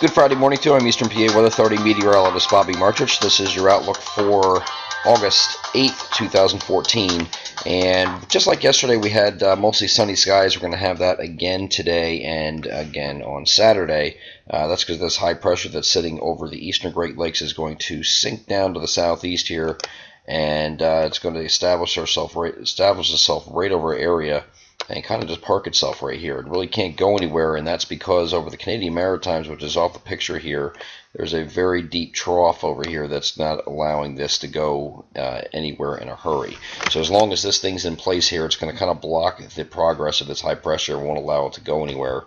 Good Friday morning to you. I'm Eastern PA Weather Authority meteorologist Bobby Martrich. This is your outlook for August 8th, 2014. And just like yesterday, we had mostly sunny skies. We're going to have that again today and again on Saturday. That's because this high pressure that's sitting over the eastern Great Lakes is going to sink down to the southeast here, and it's going to establish itself right over area and kind of just park itself right here. It really can't go anywhere, and that's because over the Canadian Maritimes, which is off the picture here, there's a very deep trough over here that's not allowing this to go anywhere in a hurry. So as long as this thing's in place here, it's going to kind of block the progress of this high pressure and won't allow it to go anywhere.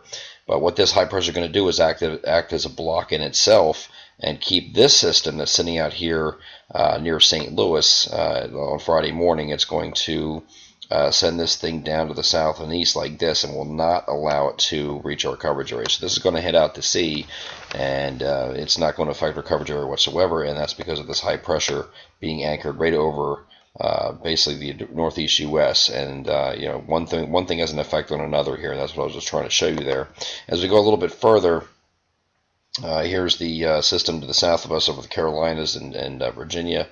But what this high pressure is going to do is act as a block in itself and keep this system that's sitting out here near St. Louis on Friday morning. It's going to send this thing down to the south and east like this and will not allow it to reach our coverage area. So this is going to head out to sea, and it's not going to affect our coverage area whatsoever, and that's because of this high pressure being anchored right over basically the northeast U.S. And you know, one thing has an effect on another here, and that's what I was just trying to show you there. As we go a little bit further, here's the system to the south of us over the Carolinas and Virginia.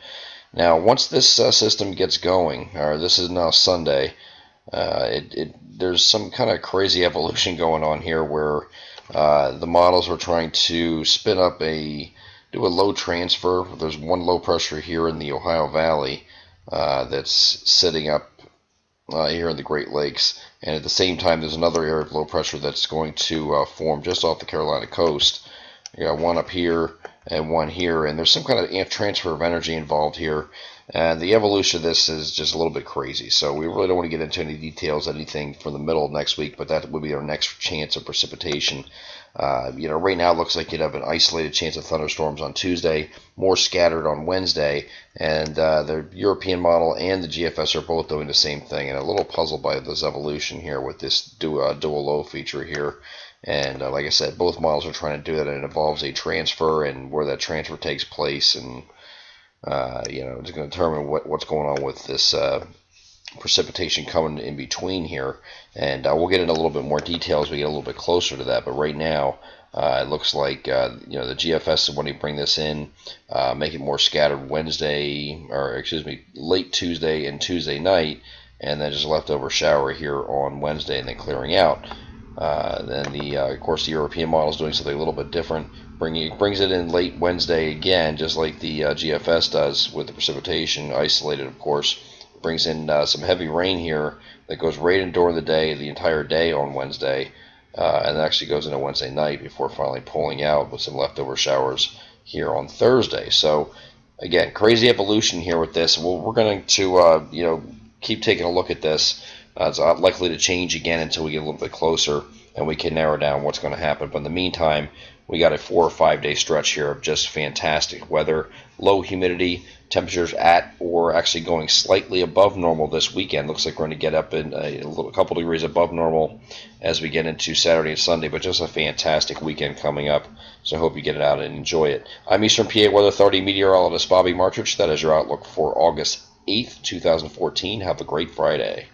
Now, once this system gets going, or this is now Sunday, there's some kind of crazy evolution going on here where the models are trying to spin up do a low transfer. There's one low pressure here in the Ohio Valley that's sitting up here in the Great Lakes, and at the same time there's another area of low pressure that's going to form just off the Carolina coast. You got one up here and one here, and there's some kind of transfer of energy involved here, and the evolution of this is just a little bit crazy. So we really don't want to get into any details, anything for the middle of next week, but that would be our next chance of precipitation. You know, right now it looks like you'd have an isolated chance of thunderstorms on Tuesday, more scattered on Wednesday, and the European model and the GFS are both doing the same thing, and a little puzzled by this evolution here with this dual low feature here. And like I said, both models are trying to do that, and it involves a transfer and where that transfer takes place, and you know, it's going to determine what's going on with this precipitation coming in between here. And we'll get into a little bit more detail as we get a little bit closer to that. But right now, it looks like you know, the GFS is when you bring this in, make it more scattered Wednesday, or excuse me, late Tuesday and Tuesday night, and then just leftover shower here on Wednesday, and then clearing out. Then of course, the European model is doing something a little bit different. Brings it in late Wednesday again, just like the GFS does with the precipitation, isolated, of course. Brings in some heavy rain here that goes right in during the day, the entire day on Wednesday, and actually goes into Wednesday night before finally pulling out with some leftover showers here on Thursday. So again, crazy evolution here with this. We're going to you know, keep taking a look at this. It's not likely to change again until we get a little bit closer and we can narrow down what's going to happen. But in the meantime, we got a 4 or 5 day stretch here of just fantastic weather, low humidity, temperatures at or actually going slightly above normal this weekend. Looks like we're going to get up in a couple degrees above normal as we get into Saturday and Sunday, but just a fantastic weekend coming up. So I hope you get it out and enjoy it. I'm Eastern PA Weather Authority meteorologist Bobby Martrich. That is your outlook for August 8th, 2014. Have a great Friday.